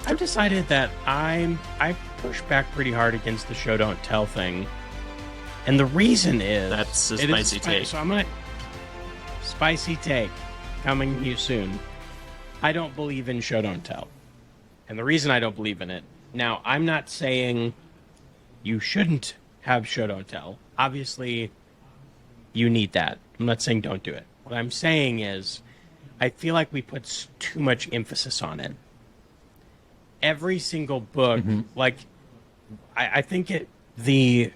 I've decided that I push back pretty hard against the show don't tell thing, and the reason is that's a spicy take. So I'm gonna spicy take coming to you soon. I don't believe in show don't tell, and the reason I don't believe in it. Now, I'm not saying you shouldn't have show don't tell. Obviously, you need that. I'm not saying don't do it. What I'm saying is, I feel like we put too much emphasis on it. Every single book, like, I think this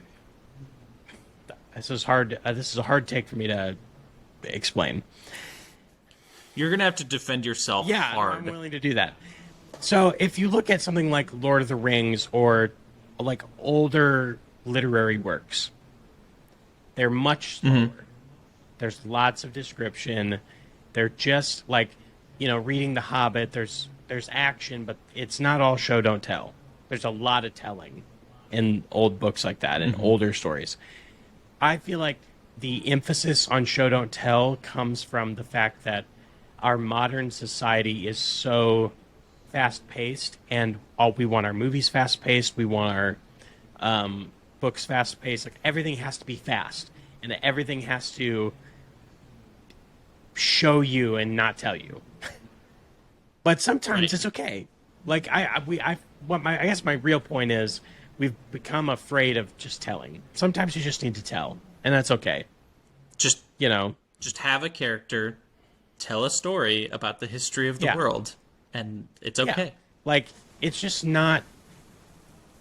is hard. This is a hard take for me to explain. You're gonna have to defend yourself hard. I'm willing to do that. So if you look at something like Lord of the Rings or like older literary works, they're much slower. There's lots of description. They're just like, reading The Hobbit. There's action, but it's not all show don't tell. There's a lot of telling in old books like that, in older stories. I feel like the emphasis on show don't tell comes from the fact that our modern society is so fast-paced, and we want our movies fast-paced, we want our books fast-paced. Like, everything has to be fast, and everything has to show you and not tell you. But sometimes it's okay. Like, I guess my real point is we've become afraid of just telling. Sometimes you just need to tell, and that's okay. Just have a character tell a story about the history of the world, and it's okay. Yeah. Like, it's just not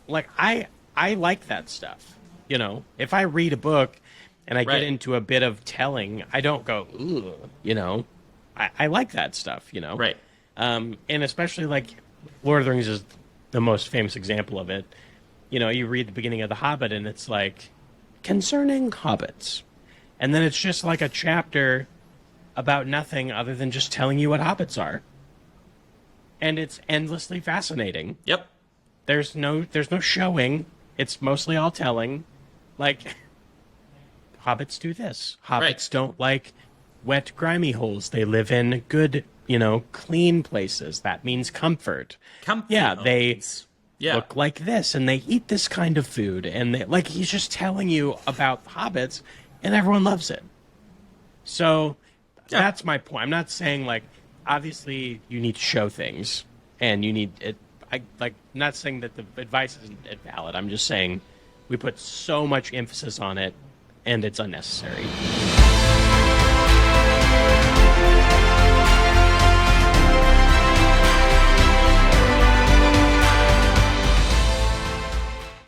like I like that stuff. If I read a book and I get into a bit of telling, I don't go, ugh, I like that stuff, Right. And especially, like, Lord of the Rings is the most famous example of it. You read the beginning of The Hobbit, and it's like, concerning hobbits. And then it's just like a chapter about nothing other than just telling you what hobbits are. And it's endlessly fascinating. Yep. There's no showing. It's mostly all telling. Like, hobbits do this. Hobbits don't like wet, grimy holes. They live in good, clean places. That means comfort. They look like this, and they eat this kind of food. And he's just telling you about hobbits, and everyone loves it. So that's my point. I'm not saying, like, obviously you need to show things, and you need it. Not saying that the advice isn't valid. I'm just saying we put so much emphasis on it, and it's unnecessary.